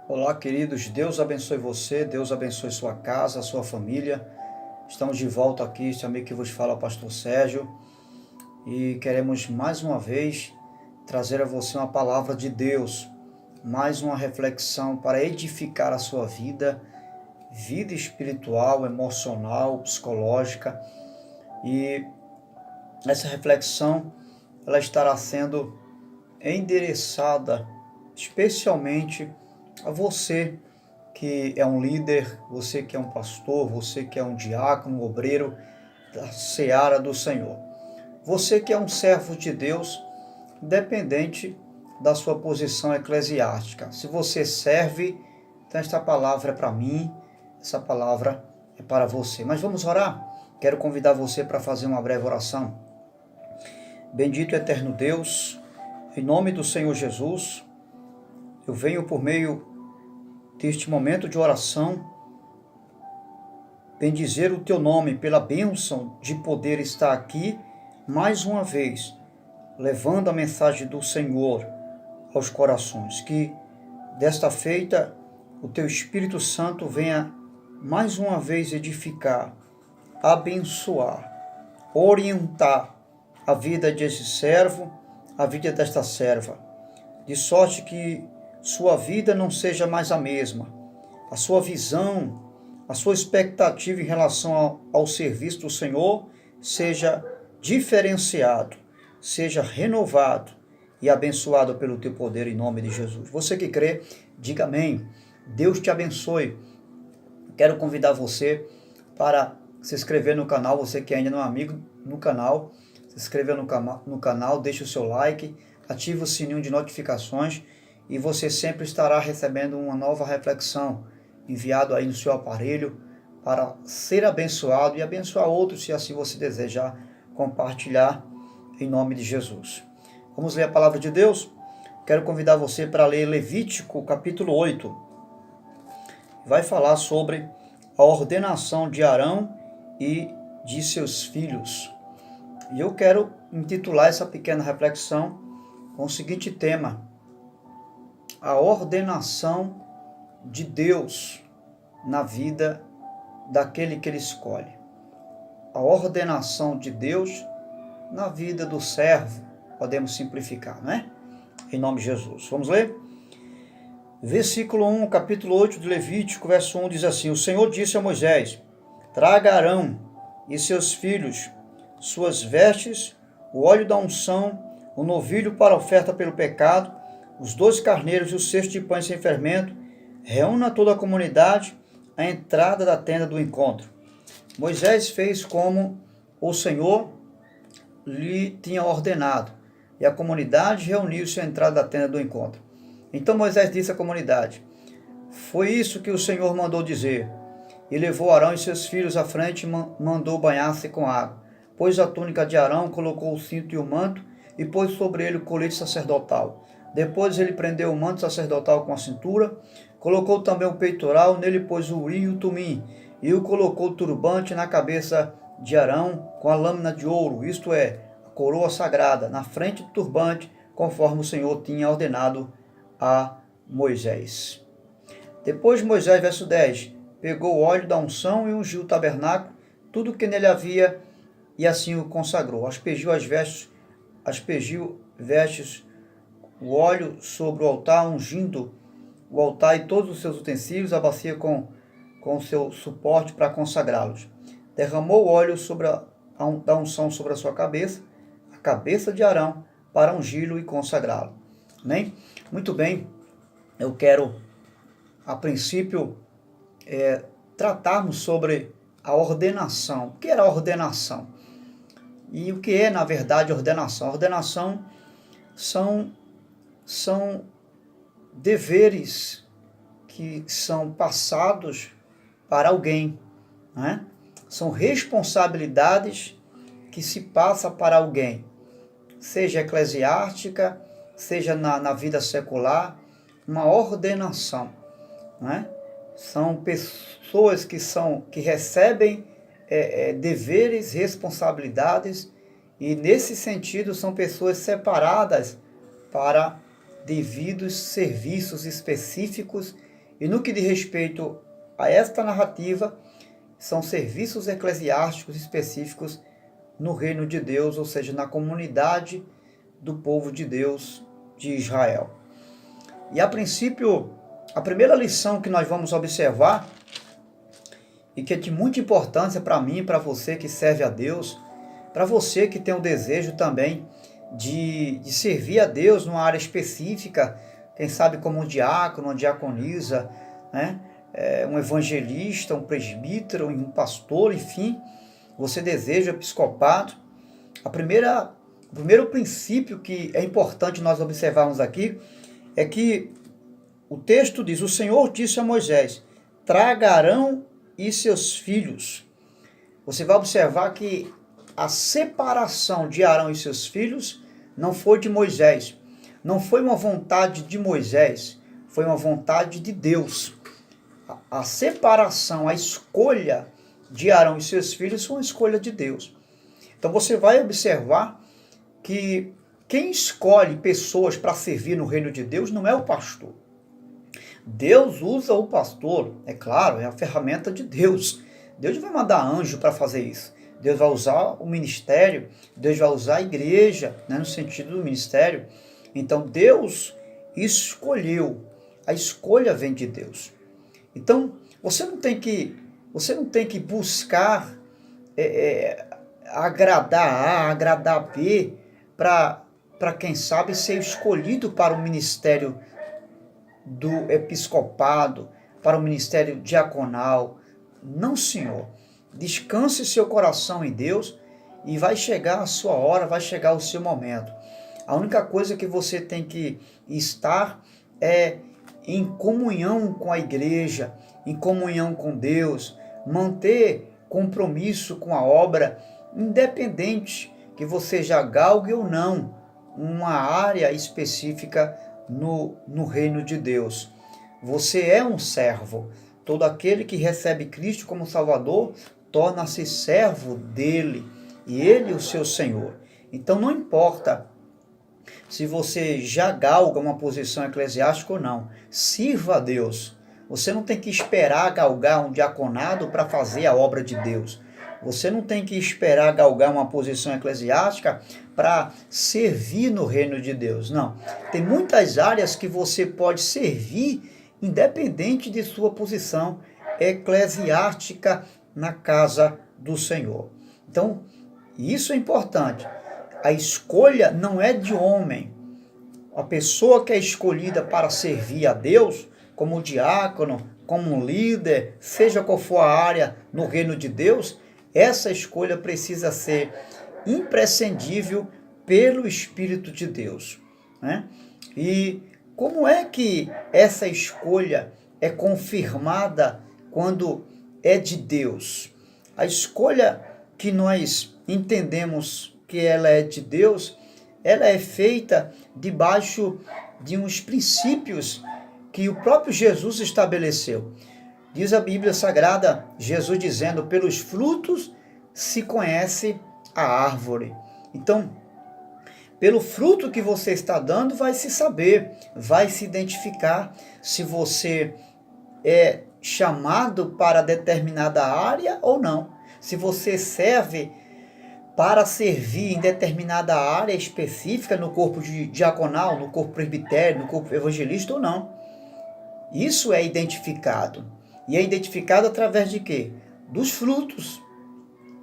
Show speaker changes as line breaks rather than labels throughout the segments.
Olá, queridos. Deus abençoe você, Deus abençoe sua casa, sua família. Estamos de volta aqui, este amigo que vos fala, o pastor Sérgio, e queremos mais uma vez trazer a você uma palavra de Deus, mais uma reflexão para edificar a sua vida espiritual, emocional, psicológica. E essa reflexão ela estará sendo endereçada especialmente a você que é um líder, você que é um pastor, você que é um diácono, um obreiro da seara do Senhor. Você que é um servo de Deus, independente da sua posição eclesiástica. Se você serve, então esta palavra é para mim, essa palavra é para você. Mas vamos orar? Quero convidar você para fazer uma breve oração. Bendito e eterno Deus, em nome do Senhor Jesus, eu venho por meio deste momento de oração bendizer o teu nome pela bênção de poder estar aqui mais uma vez, levando a mensagem do Senhor aos corações. Que desta feita o teu Espírito Santo venha mais uma vez edificar, abençoar, orientar a vida desse servo, a vida desta serva, de sorte que sua vida não seja mais a mesma, a sua visão, a sua expectativa em relação ao serviço do Senhor seja diferenciado, seja renovado e abençoado pelo teu poder em nome de Jesus. Você que crê, diga amém. Deus te abençoe. Quero convidar você para se inscrever no canal, você que ainda não é amigo no canal, se inscreva no canal, deixe o seu like, ative o sininho de notificações e você sempre estará recebendo uma nova reflexão enviado aí no seu aparelho para ser abençoado e abençoar outros, se assim você desejar compartilhar em nome de Jesus. Vamos ler a palavra de Deus? Quero convidar você para ler Levítico capítulo 8. Vai falar sobre a ordenação de Arão e de seus filhos. E eu quero intitular essa pequena reflexão com o seguinte tema: a ordenação de Deus na vida daquele que ele escolhe. A ordenação de Deus na vida do servo, podemos simplificar, não é? Em nome de Jesus. Vamos ler? Versículo 1, capítulo 8 de Levítico, verso 1 diz assim: O Senhor disse a Moisés: Traga Arão e seus filhos suas vestes, o óleo da unção, o novilho para oferta pelo pecado, os 2 carneiros e o cesto de pães sem fermento. Reúna toda a comunidade à entrada da tenda do encontro. Moisés fez como o Senhor lhe tinha ordenado, e a comunidade reuniu-se à entrada da tenda do encontro. Então Moisés disse à comunidade: Foi isso que o Senhor mandou dizer. E levou Arão e seus filhos à frente e mandou banhar-se com água. Pôs a túnica de Arão, colocou o cinto e o manto, e pôs sobre ele o colete sacerdotal. Depois ele prendeu o manto sacerdotal com a cintura, colocou também o peitoral, nele pôs o urim e o tumim, e o colocou o turbante na cabeça de Arão com a lâmina de ouro, isto é, a coroa sagrada, na frente do turbante, conforme o Senhor tinha ordenado a Moisés. Depois Moisés, verso 10, pegou o óleo da unção e ungiu o tabernáculo, tudo que nele havia, e assim o consagrou. Aspergiu vestes, o óleo sobre o altar, ungindo o altar e todos os seus utensílios, a bacia com o seu suporte para consagrá-los. Derramou o óleo da unção sobre a sua cabeça, a cabeça de Arão, para ungí-lo e consagrá-lo. Amém? Muito bem, eu quero, a princípio, tratarmos sobre a ordenação. O que era a ordenação? E o que é, na verdade, ordenação? Ordenação são deveres que são passados para alguém, né? São responsabilidades que se passa para alguém, seja eclesiástica, seja na vida secular, uma ordenação, né? São pessoas que recebem deveres, responsabilidades, e nesse sentido são pessoas separadas para devidos serviços específicos E no que diz respeito a esta narrativa, são serviços eclesiásticos específicos no reino de Deus, ou seja, na comunidade do povo de Deus de Israel. E a princípio, a primeira lição que nós vamos observar, e que é de muita importância para mim e para você que serve a Deus, para você que tem o desejo também de servir a Deus numa área específica, quem sabe como um diácono, uma diaconisa, né? Um evangelista, um presbítero, um pastor, enfim, você deseja episcopado. O primeiro princípio que é importante nós observarmos aqui é que o texto diz: o Senhor disse a Moisés, traga Arão e seus filhos. Você vai observar que a separação de Arão e seus filhos não foi de Moisés, não foi uma vontade de Moisés, foi uma vontade de Deus. A separação, a escolha de Arão e seus filhos foi uma escolha de Deus. Então você vai observar que quem escolhe pessoas para servir no reino de Deus não é o pastor. Deus usa o pastor, é claro, é a ferramenta de Deus. Deus vai mandar anjo para fazer isso. Deus vai usar o ministério, Deus vai usar a igreja, né, no sentido do ministério. Então Deus escolheu, a escolha vem de Deus. Então você não tem que buscar agradar A, agradar B, para quem sabe ser escolhido para o ministério do episcopado, para o ministério diaconal. Não, Senhor. Descanse seu coração em Deus e vai chegar a sua hora, vai chegar o seu momento. A única coisa que você tem que estar é em comunhão com a igreja, em comunhão com Deus, manter compromisso com a obra, independente que você já galgue ou não uma área específica no reino de Deus. Você é um servo. Todo aquele que recebe Cristo como Salvador torna-se servo dele, e ele o seu Senhor. Então não importa se você já galga uma posição eclesiástica ou não, sirva a Deus. Você não tem que esperar galgar um diaconado para fazer a obra de Deus. Você não tem que esperar galgar uma posição eclesiástica para servir no reino de Deus. Não. Tem muitas áreas que você pode servir independente de sua posição eclesiástica na casa do Senhor. Então, isso é importante. A escolha não é de homem. A pessoa que é escolhida para servir a Deus, como diácono, como um líder, seja qual for a área no reino de Deus, essa escolha precisa ser imprescindível pelo Espírito de Deus, né? E como é que essa escolha é confirmada quando é de Deus? A escolha que nós entendemos que ela é de Deus, ela é feita debaixo de uns princípios que o próprio Jesus estabeleceu. Diz a Bíblia Sagrada, Jesus dizendo, pelos frutos se conhece a árvore. Então, pelo fruto que você está dando, vai se saber, vai se identificar se você é chamado para determinada área ou não. Se você serve para servir em determinada área específica no corpo diaconal, no corpo presbitério, no corpo evangelista ou não. Isso é identificado. E é identificado através de quê? Dos frutos,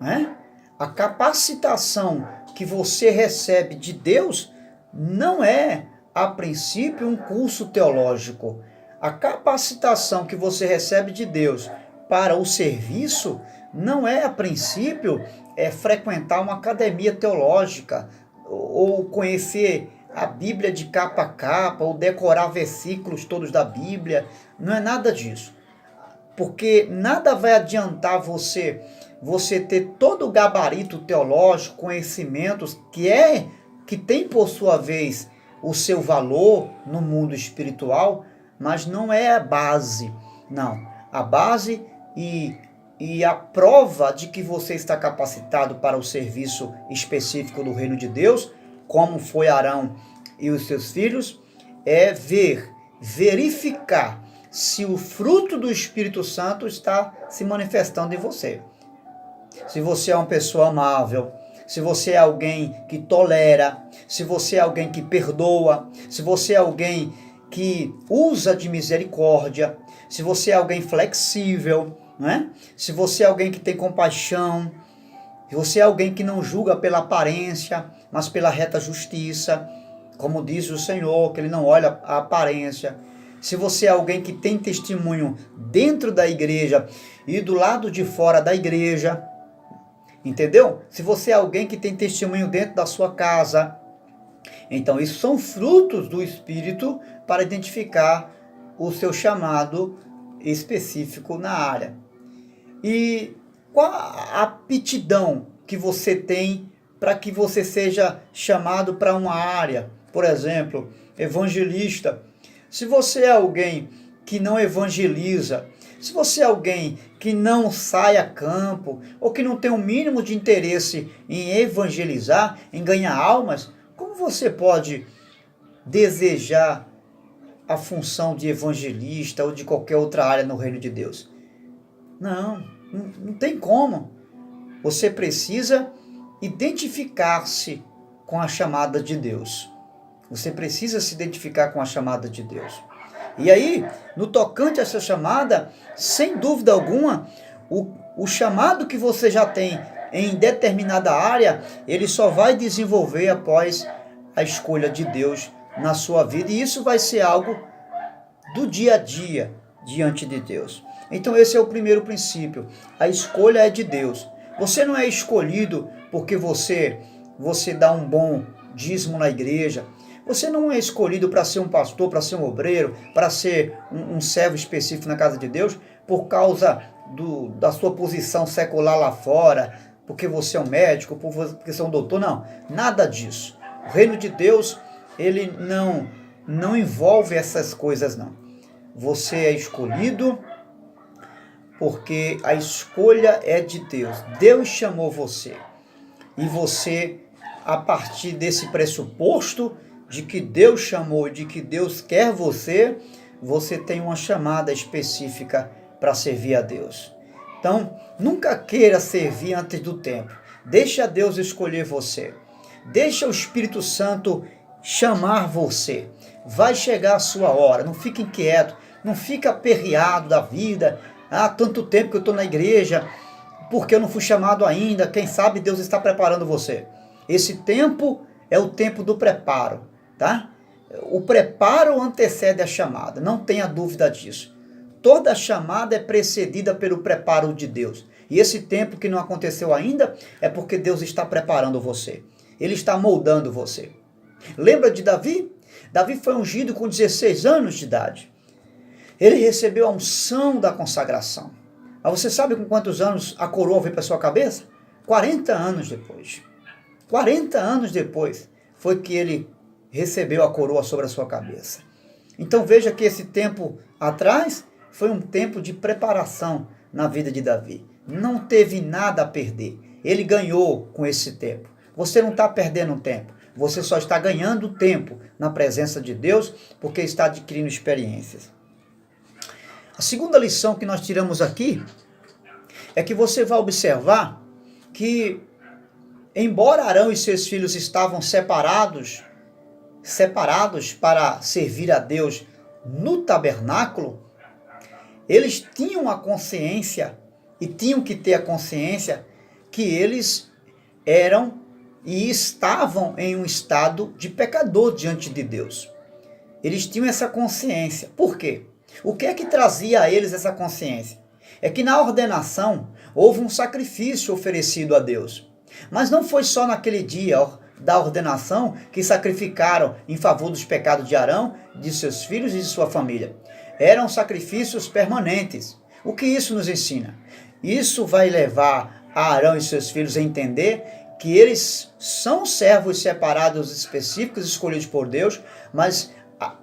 né? A capacitação que você recebe de Deus não é, a princípio, um curso teológico. A capacitação que você recebe de Deus para o serviço não é, a princípio, frequentar uma academia teológica ou conhecer a Bíblia de capa a capa ou decorar versículos todos da Bíblia. Não é nada disso. Porque nada vai adiantar você ter todo o gabarito teológico, conhecimentos que tem por sua vez o seu valor no mundo espiritual, mas não é a base. Não, a base e a prova de que você está capacitado para o serviço específico do reino de Deus, como foi Arão e os seus filhos, é verificar se o fruto do Espírito Santo está se manifestando em você. Se você é uma pessoa amável, se você é alguém que tolera, se você é alguém que perdoa, se você é alguém que usa de misericórdia, se você é alguém flexível, não é? Se você é alguém que tem compaixão, se você é alguém que não julga pela aparência, mas pela reta justiça, como diz o Senhor, que Ele não olha a aparência. Se você é alguém que tem testemunho dentro da igreja e do lado de fora da igreja, entendeu? Se você é alguém que tem testemunho dentro da sua casa, então isso são frutos do Espírito para identificar o seu chamado específico na área. E qual a aptidão que você tem para que você seja chamado para uma área? Por exemplo, evangelista. Se você é alguém que não evangeliza, se você é alguém que não sai a campo, ou que não tem o mínimo de interesse em evangelizar, em ganhar almas, como você pode desejar a função de evangelista ou de qualquer outra área no reino de Deus? Não tem como. Você precisa identificar-se com a chamada de Deus. Você precisa se identificar com a chamada de Deus. E aí, no tocante a essa chamada, sem dúvida alguma, o chamado que você já tem em determinada área, ele só vai desenvolver após a escolha de Deus na sua vida. E isso vai ser algo do dia a dia diante de Deus. Então esse é o primeiro princípio. A escolha é de Deus. Você não é escolhido porque você dá um bom dízimo na igreja. Você não é escolhido para ser um pastor, para ser um obreiro, para ser um servo específico na casa de Deus por causa da sua posição secular lá fora, porque você é um médico, porque você é um doutor. Não, nada disso. O reino de Deus, ele não envolve essas coisas, não. Você é escolhido porque a escolha é de Deus. Deus chamou você. E você, a partir desse pressuposto de que Deus chamou, de que Deus quer você, você tem uma chamada específica para servir a Deus. Então, nunca queira servir antes do tempo. Deixa Deus escolher você. Deixa o Espírito Santo chamar você. Vai chegar a sua hora. Não fique inquieto. Não fica aperreado da vida. Há tanto tempo que eu estou na igreja, porque eu não fui chamado ainda. Quem sabe Deus está preparando você. Esse tempo é o tempo do preparo, tá? O preparo antecede a chamada, não tenha dúvida disso. Toda chamada é precedida pelo preparo de Deus. E esse tempo que não aconteceu ainda é porque Deus está preparando você. Ele está moldando você. Lembra de Davi? Davi foi ungido com 16 anos de idade. Ele recebeu a unção da consagração. Mas você sabe com quantos anos a coroa veio para sua cabeça? 40 anos depois. 40 anos depois foi que ele recebeu a coroa sobre a sua cabeça. Então veja que esse tempo atrás foi um tempo de preparação na vida de Davi. Não teve nada a perder. Ele ganhou com esse tempo. Você não está perdendo tempo. Você só está ganhando tempo na presença de Deus porque está adquirindo experiências. A segunda lição que nós tiramos aqui é que você vai observar que, embora Arão e seus filhos estavam separados para servir a Deus no tabernáculo, eles tinham a consciência e tinham que ter a consciência que eles eram e estavam em um estado de pecador diante de Deus. Eles tinham essa consciência. Por quê? O que é que trazia a eles essa consciência? É que na ordenação houve um sacrifício oferecido a Deus. Mas não foi só naquele dia da ordenação que sacrificaram em favor dos pecados de Arão, de seus filhos e de sua família. Eram sacrifícios permanentes. O que isso nos ensina? Isso vai levar a Arão e seus filhos a entender que eles são servos separados específicos, escolhidos por Deus, mas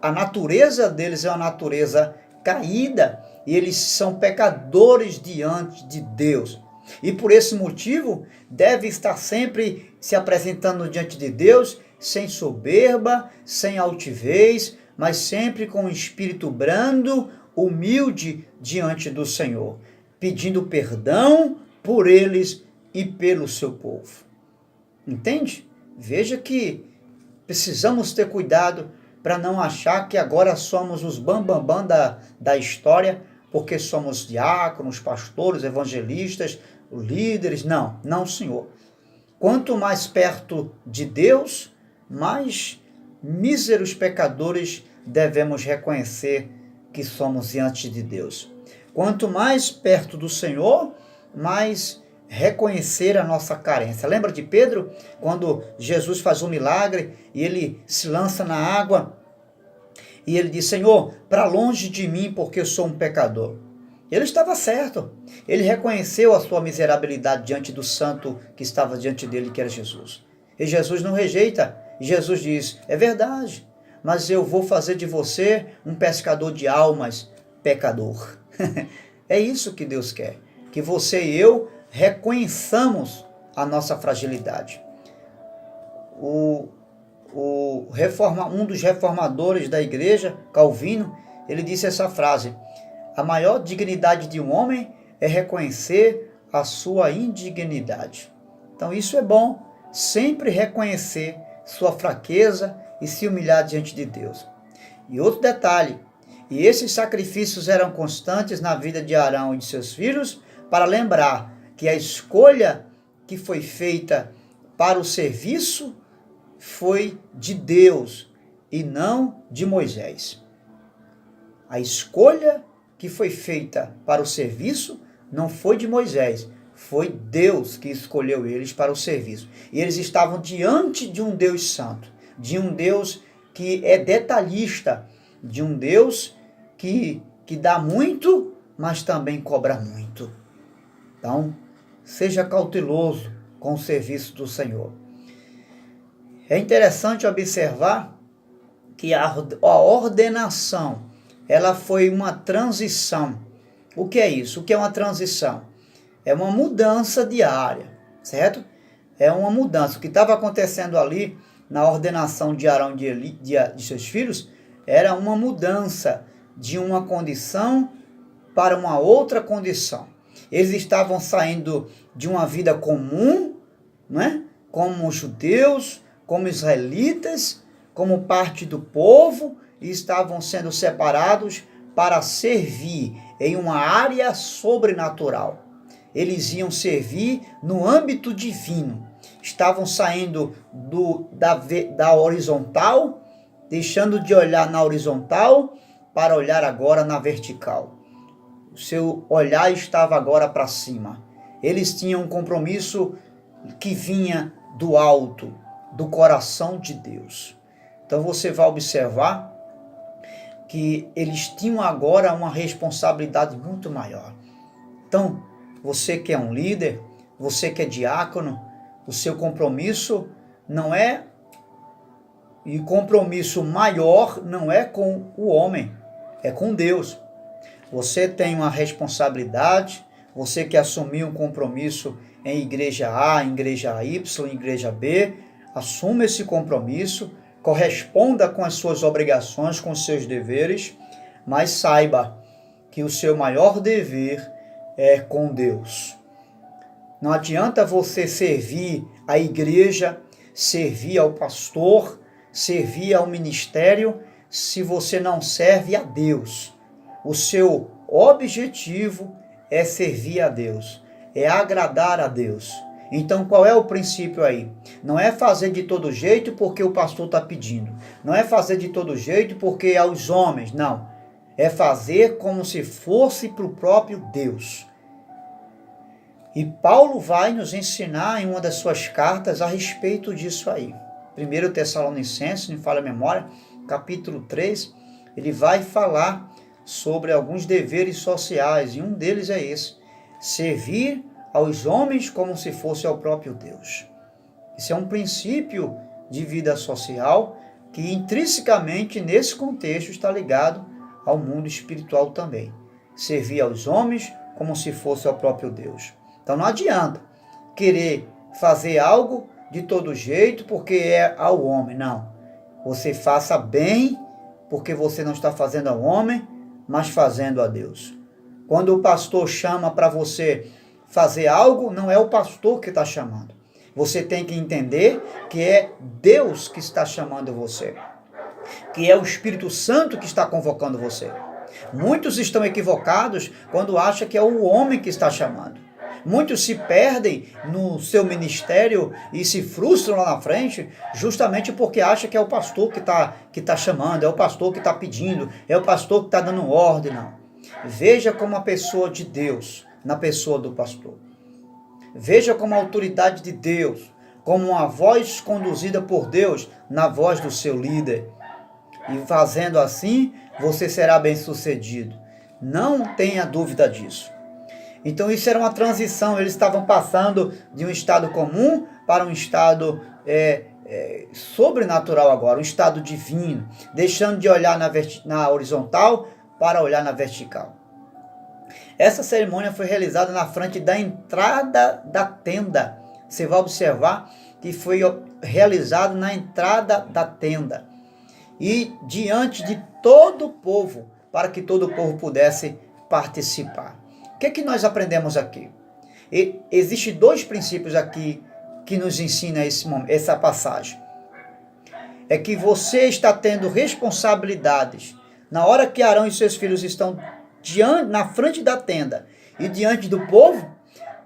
a natureza deles é uma natureza caída e eles são pecadores diante de Deus. E por esse motivo, deve estar sempre se apresentando diante de Deus, sem soberba, sem altivez, mas sempre com um espírito brando, humilde diante do Senhor, pedindo perdão por eles e pelo seu povo. Entende? Veja que precisamos ter cuidado para não achar que agora somos os bambambam da história, porque somos diáconos, pastores, evangelistas, líderes. Não, não, Senhor. Quanto mais perto de Deus, mais míseros pecadores devemos reconhecer que somos diante de Deus. Quanto mais perto do Senhor, mais reconhecer a nossa carência. Lembra de Pedro? Quando Jesus faz um milagre e ele se lança na água e ele diz: Senhor, para longe de mim, porque eu sou um pecador. Ele estava certo. Ele reconheceu a sua miserabilidade diante do santo que estava diante dele, que era Jesus. E Jesus não rejeita. Jesus diz: é verdade, mas eu vou fazer de você um pescador de almas, pecador. É isso que Deus quer, que você e eu reconheçamos a nossa fragilidade. Um dos reformadores da igreja, Calvino, ele disse essa frase: a maior dignidade de um homem é reconhecer a sua indignidade. Então isso é bom, sempre reconhecer sua fraqueza e se humilhar diante de Deus. E outro detalhe, e esses sacrifícios eram constantes na vida de Arão e de seus filhos, para lembrar que a escolha que foi feita para o serviço foi de Deus e não de Moisés. A escolha que foi feita para o serviço não foi de Moisés, foi Deus que escolheu eles para o serviço. E eles estavam diante de um Deus santo, de um Deus que é detalhista, de um Deus que dá muito, mas também cobra muito. Então, seja cauteloso com o serviço do Senhor. É interessante observar que a ordenação, ela foi uma transição. O que é isso? O que é uma transição? É uma mudança diária, certo? É uma mudança. O que estava acontecendo ali na ordenação de Arão e de seus filhos era uma mudança de uma condição para uma outra condição. Eles estavam saindo de uma vida comum, né? Como judeus, como israelitas, como parte do povo, e estavam sendo separados para servir em uma área sobrenatural. Eles iam servir no âmbito divino. Estavam saindo da horizontal, deixando de olhar na horizontal para olhar agora na vertical. O seu olhar estava agora para cima. Eles tinham um compromisso que vinha do alto, do coração de Deus. Então você vai observar que eles tinham agora uma responsabilidade muito maior. Então, você que é um líder, você que é diácono, o seu compromisso não é, e compromisso maior não é com o homem, é com Deus. Você tem uma responsabilidade, você que assumiu um compromisso em igreja A, em igreja Y, em igreja B, assuma esse compromisso, corresponda com as suas obrigações, com os seus deveres, mas saiba que o seu maior dever é com Deus. Não adianta você servir a igreja, servir ao pastor, servir ao ministério, se você não serve a Deus. O seu objetivo é servir a Deus, é agradar a Deus. Então qual é o princípio aí? Não é fazer de todo jeito porque o pastor está pedindo. Não é fazer de todo jeito porque é aos homens, não. É fazer como se fosse para o próprio Deus. E Paulo vai nos ensinar em uma das suas cartas a respeito disso aí. 1 Tessalonicenses, me falha a memória, capítulo 3, ele vai falar sobre alguns deveres sociais, e um deles é esse: servir aos homens como se fosse ao próprio Deus. Esse é um princípio de vida social que intrinsecamente nesse contexto está ligado ao mundo espiritual também. Servir aos homens como se fosse ao próprio Deus. Então não adianta querer fazer algo de todo jeito porque é ao homem, não. Você faça bem porque você não está fazendo ao homem, mas fazendo a Deus. Quando o pastor chama para você fazer algo, não é o pastor que está chamando. Você tem que entender que é Deus que está chamando você, que é o Espírito Santo que está convocando você. Muitos estão equivocados quando acham que é o homem que está chamando. Muitos se perdem no seu ministério e se frustram lá na frente justamente porque acham que é o pastor que tá chamando, é o pastor que está pedindo, é o pastor que está dando ordem. Não. Veja como a pessoa de Deus na pessoa do pastor. Veja como a autoridade de Deus, como uma voz conduzida por Deus na voz do seu líder. E fazendo assim, você será bem-sucedido. Não tenha dúvida disso. Então isso era uma transição, eles estavam passando de um estado comum para um estado sobrenatural agora, um estado divino, deixando de olhar na horizontal para olhar na vertical. Essa cerimônia foi realizada na frente da entrada da tenda. Você vai observar que foi realizado na entrada da tenda e diante de todo o povo, para que todo o povo pudesse participar. O que nós aprendemos aqui? Existem dois princípios aqui que nos ensina essa passagem. É que você está tendo responsabilidades. Na hora que Arão e seus filhos estão na frente da tenda e diante do povo,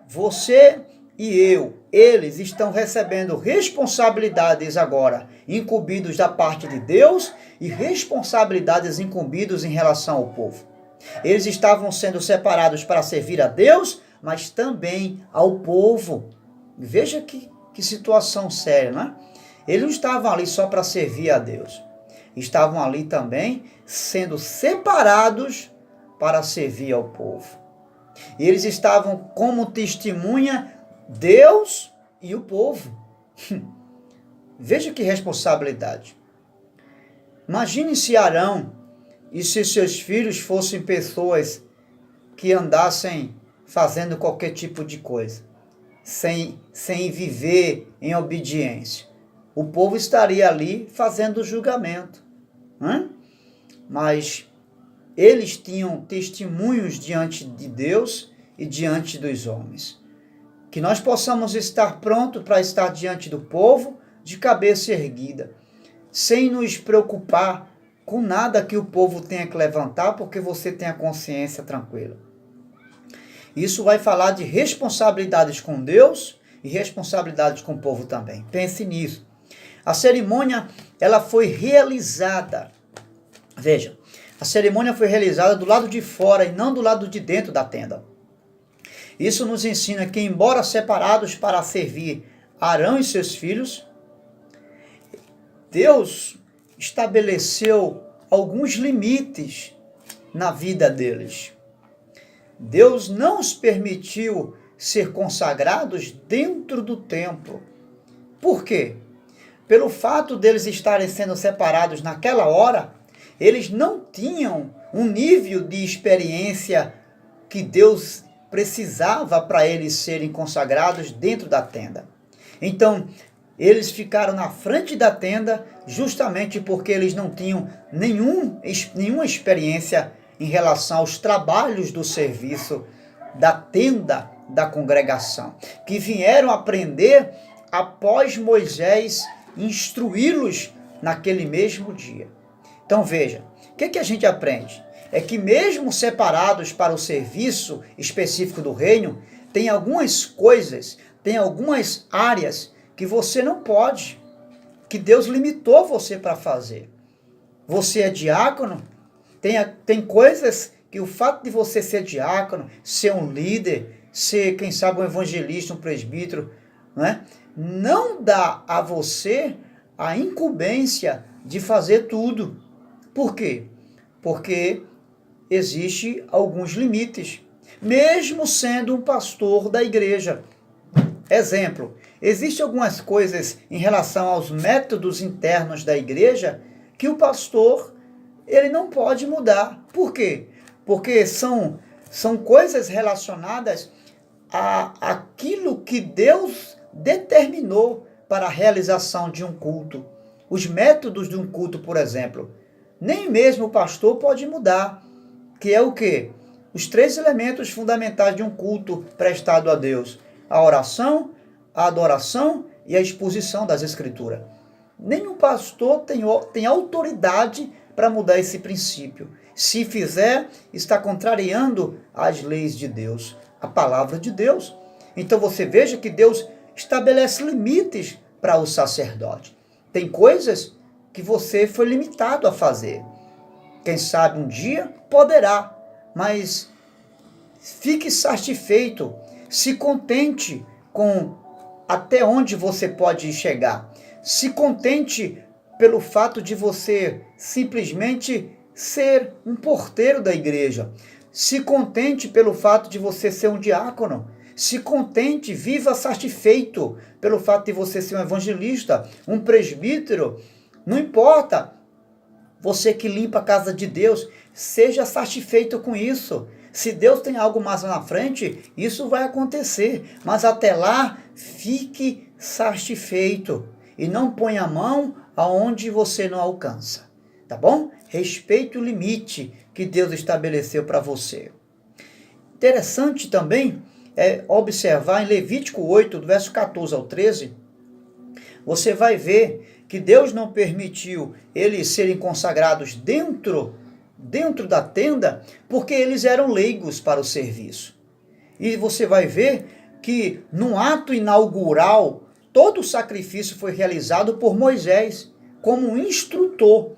você e eles estão recebendo responsabilidades agora, incumbidos da parte de Deus e responsabilidades incumbidos em relação ao povo. Eles estavam sendo separados para servir a Deus, mas também ao povo. Veja que situação séria, né? Eles não estavam ali só para servir a Deus. Estavam ali também sendo separados para servir ao povo. E eles estavam como testemunha Deus e o povo. Veja que responsabilidade. Imagine se Arão e se seus filhos fossem pessoas que andassem fazendo qualquer tipo de coisa, sem viver em obediência. O povo estaria ali fazendo julgamento. Mas eles tinham testemunhos diante de Deus e diante dos homens. Que nós possamos estar prontos para estar diante do povo de cabeça erguida, sem nos preocupar com nada que o povo tenha que levantar, porque você tem a consciência tranquila. Isso vai falar de responsabilidades com Deus e responsabilidades com o povo também. Pense nisso. A cerimônia, ela foi realizada. Veja, a cerimônia foi realizada do lado de fora e não do lado de dentro da tenda. Isso nos ensina que, embora separados para servir Arão e seus filhos, Deus estabeleceu alguns limites na vida deles. Deus não os permitiu ser consagrados dentro do templo. Por quê? Pelo fato deles estarem sendo separados naquela hora, eles não tinham um nível de experiência que Deus precisava para eles serem consagrados dentro da tenda. Então, eles ficaram na frente da tenda justamente porque eles não tinham nenhuma experiência em relação aos trabalhos do serviço da tenda da congregação, que vieram aprender após Moisés instruí-los naquele mesmo dia. Então veja, o que a gente aprende? É que mesmo separados para o serviço específico do reino, tem algumas coisas, tem algumas áreas que você não pode, que Deus limitou você para fazer. Você é diácono, tem coisas que o fato de você ser diácono, ser um líder, ser, quem sabe, um evangelista, um presbítero, não dá a você a incumbência de fazer tudo. Por quê? Porque existem alguns limites, mesmo sendo um pastor da igreja. Exemplo, existem algumas coisas em relação aos métodos internos da igreja que o pastor ele não pode mudar. Por quê? Porque são coisas relacionadas àquilo que Deus determinou para a realização de um culto. Os métodos de um culto, por exemplo, nem mesmo o pastor pode mudar. que é o quê? Os 3 elementos fundamentais de um culto prestado a Deus: a oração, a adoração e a exposição das Escrituras. Nenhum pastor tem autoridade para mudar esse princípio. Se fizer, está contrariando as leis de Deus, a palavra de Deus. Então você veja que Deus estabelece limites para o sacerdote. Tem coisas que você foi limitado a fazer. Quem sabe um dia poderá, mas fique satisfeito, se contente com até onde você pode chegar. Se contente pelo fato de você simplesmente ser um porteiro da igreja. Se contente pelo fato de você ser um diácono. Se contente, viva satisfeito pelo fato de você ser um evangelista, um presbítero. Não importa. Você que limpa a casa de Deus, seja satisfeito com isso. Se Deus tem algo mais na frente, isso vai acontecer. Mas até lá, fique satisfeito. E não ponha a mão aonde você não alcança. Tá bom? Respeite o limite que Deus estabeleceu para você. Interessante também é observar em Levítico 8, do verso 14 ao 13, você vai ver que Deus não permitiu eles serem consagrados dentro da tenda, porque eles eram leigos para o serviço. E você vai ver que no ato inaugural, todo o sacrifício foi realizado por Moisés, como um instrutor.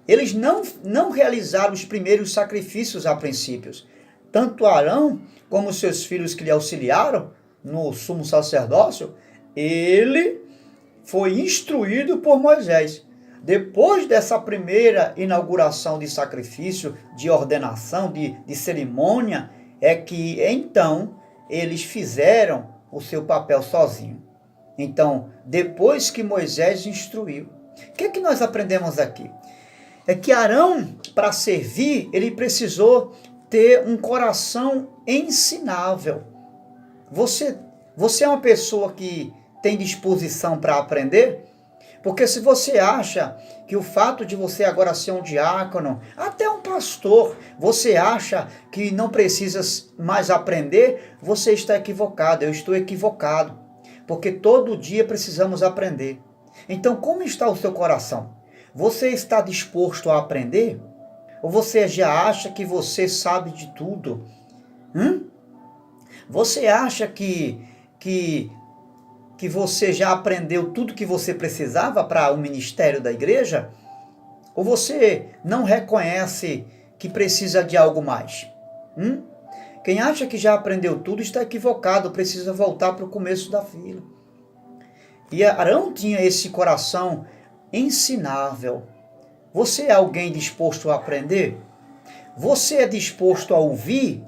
Eles não realizaram os primeiros sacrifícios a princípios. Tanto Arão, como seus filhos que lhe auxiliaram no sumo sacerdócio, ele foi instruído por Moisés. Depois dessa primeira inauguração de sacrifício, de ordenação, de cerimônia, é que então eles fizeram o seu papel sozinho. Então, depois que Moisés instruiu, o que nós aprendemos aqui? É que Arão, para servir, ele precisou ter um coração ensinável. Você é uma pessoa que tem disposição para aprender? Porque se você acha que o fato de você agora ser um diácono, até um pastor, você acha que não precisa mais aprender, você está equivocado, eu estou equivocado. Porque todo dia precisamos aprender. Então, como está o seu coração? Você está disposto a aprender? Ou você já acha que você sabe de tudo? Você acha que você já aprendeu tudo que você precisava para o ministério da igreja? Ou você não reconhece que precisa de algo mais? Quem acha que já aprendeu tudo está equivocado, precisa voltar para o começo da fila. E Arão tinha esse coração ensinável. Você é alguém disposto a aprender? Você é disposto a ouvir?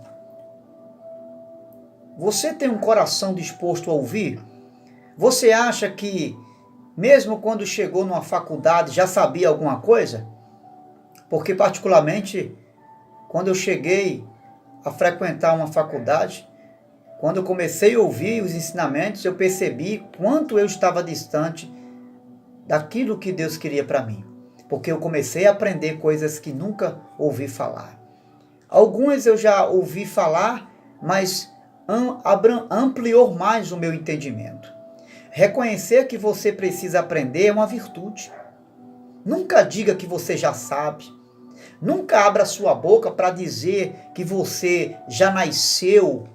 Você tem um coração disposto a ouvir? Você acha que, mesmo quando chegou numa faculdade, já sabia alguma coisa? Porque, particularmente, quando eu cheguei a frequentar uma faculdade, quando eu comecei a ouvir os ensinamentos, eu percebi quanto eu estava distante daquilo que Deus queria para mim. Porque eu comecei a aprender coisas que nunca ouvi falar. Algumas eu já ouvi falar, mas ampliou mais o meu entendimento. Reconhecer que você precisa aprender é uma virtude. Nunca diga que você já sabe. Nunca abra sua boca para dizer que você já nasceu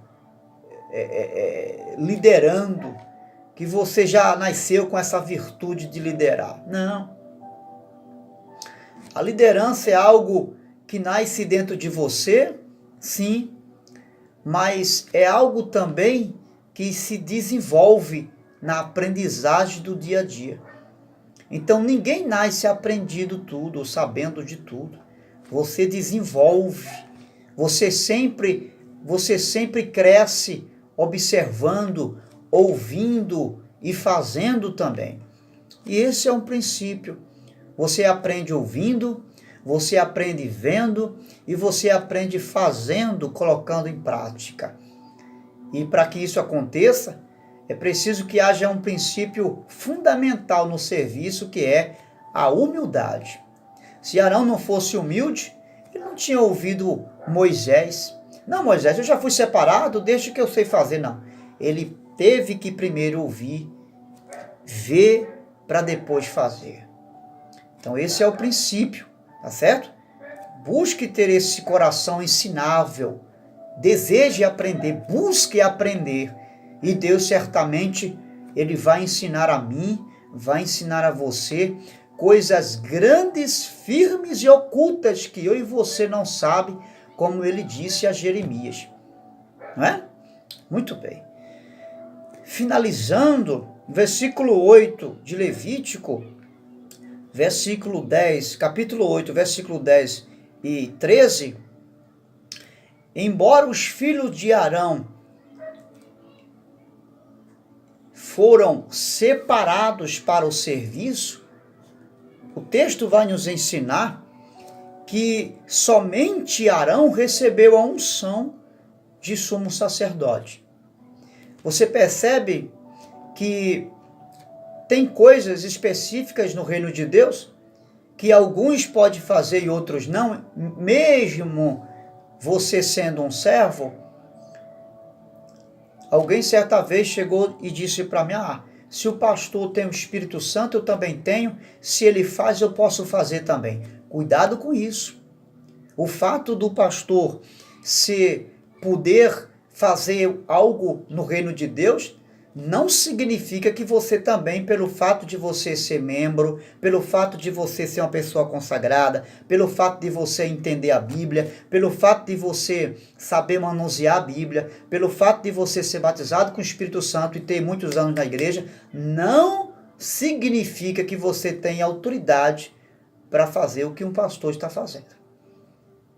liderando, que você já nasceu com essa virtude de liderar. Não. A liderança é algo que nasce dentro de você, sim, mas é algo também que se desenvolve na aprendizagem do dia a dia. Então ninguém nasce aprendido tudo, ou sabendo de tudo. Você desenvolve, você sempre cresce observando, ouvindo e fazendo também. E esse é um princípio. Você aprende ouvindo, você aprende vendo e você aprende fazendo, colocando em prática. E para que isso aconteça, é preciso que haja um princípio fundamental no serviço, que é a humildade. Se Arão não fosse humilde, Ele não tinha ouvido Moisés. Não, Moisés, eu já fui separado, deixa que eu sei fazer. Não. Ele teve que primeiro ouvir, ver, para depois fazer. Então esse é o princípio, tá certo? Busque ter esse coração ensinável. Deseje aprender, busque aprender. E Deus certamente, Ele vai ensinar a mim, vai ensinar a você coisas grandes, firmes e ocultas que eu e você não sabe, como Ele disse a Jeremias. Não é? Muito bem. Finalizando, versículo 8 de Levítico, versículo 10, capítulo 8, versículo 10 e 13, embora os filhos de Arão foram separados para o serviço, o texto vai nos ensinar que somente Arão recebeu a unção de sumo sacerdote. Você percebe que tem coisas específicas no reino de Deus que alguns podem fazer e outros não, mesmo você sendo um servo. Alguém certa vez chegou e disse para mim, se o pastor tem o Espírito Santo, eu também tenho, se ele faz, eu posso fazer também. Cuidado com isso. O fato do pastor poder fazer algo no reino de Deus, não significa que você também, pelo fato de você ser membro, pelo fato de você ser uma pessoa consagrada, pelo fato de você entender a Bíblia, pelo fato de você saber manusear a Bíblia, pelo fato de você ser batizado com o Espírito Santo e ter muitos anos na igreja, não significa que você tem autoridade para fazer o que um pastor está fazendo.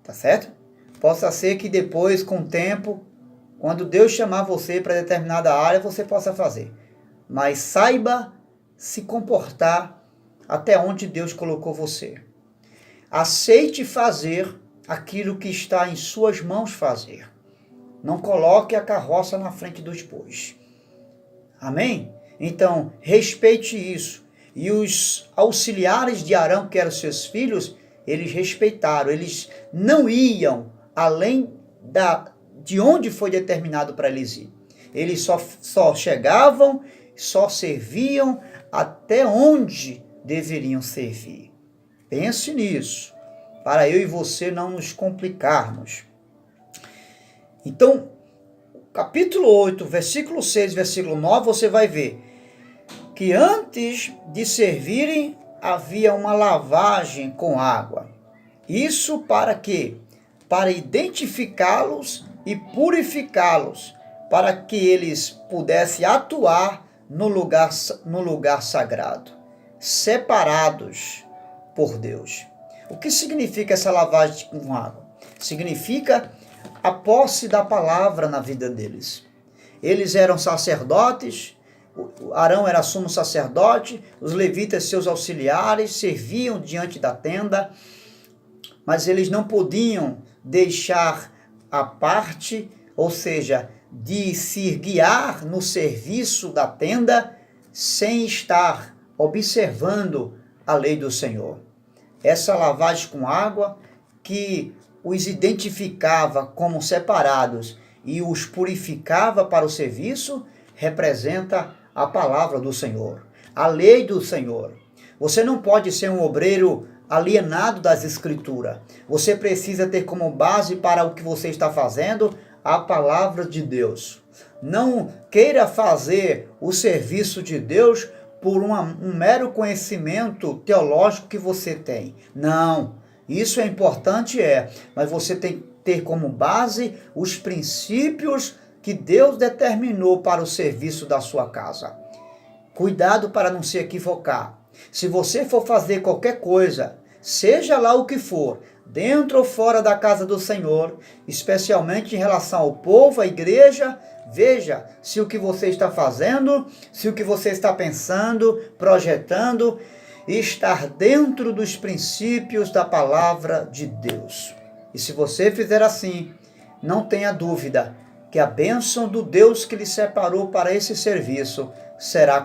Tá certo? Possa ser que depois, com o tempo, quando Deus chamar você para determinada área, você possa fazer. Mas saiba se comportar até onde Deus colocou você. Aceite fazer aquilo que está em suas mãos fazer. Não coloque a carroça na frente dos bois. Amém? Então, respeite isso. E os auxiliares de Arão, que eram seus filhos, eles respeitaram. Eles não iam além de onde foi determinado para eles ir. Eles só chegavam, só serviam até onde deveriam servir. Pense nisso, para eu e você não nos complicarmos. Então, capítulo 8, versículo 6, versículo 9, você vai ver que antes de servirem, havia uma lavagem com água. Isso para quê? Para identificá-los e purificá-los, para que eles pudessem atuar no lugar sagrado, separados por Deus. O que significa essa lavagem com água? Significa a posse da palavra na vida deles. Eles eram sacerdotes, Arão era sumo sacerdote, os levitas, seus auxiliares, serviam diante da tenda, mas eles não podiam deixar a parte, ou seja, de se guiar no serviço da tenda sem estar observando a lei do Senhor. Essa lavagem com água que os identificava como separados e os purificava para o serviço, representa a palavra do Senhor, a lei do Senhor. Você não pode ser um obreiro alienado das Escrituras. Você precisa ter como base para o que você está fazendo a palavra de Deus. Não queira fazer o serviço de Deus por um mero conhecimento teológico que você tem. Não, isso é importante, mas você tem que ter como base os princípios que Deus determinou para o serviço da sua casa. Cuidado para não se equivocar. Se você for fazer qualquer coisa, seja lá o que for, dentro ou fora da casa do Senhor, especialmente em relação ao povo, à igreja, veja se o que você está fazendo, se o que você está pensando, projetando, está dentro dos princípios da palavra de Deus. E se você fizer assim, não tenha dúvida que a bênção do Deus que lhe separou para esse serviço estará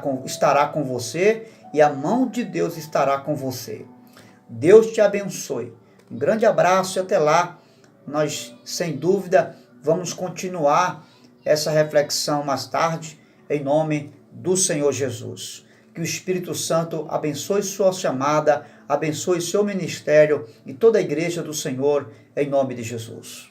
com você e a mão de Deus estará com você. Deus te abençoe. Um grande abraço e até lá. Nós, sem dúvida, vamos continuar essa reflexão mais tarde, em nome do Senhor Jesus. Que o Espírito Santo abençoe sua chamada, abençoe seu ministério e toda a igreja do Senhor, em nome de Jesus.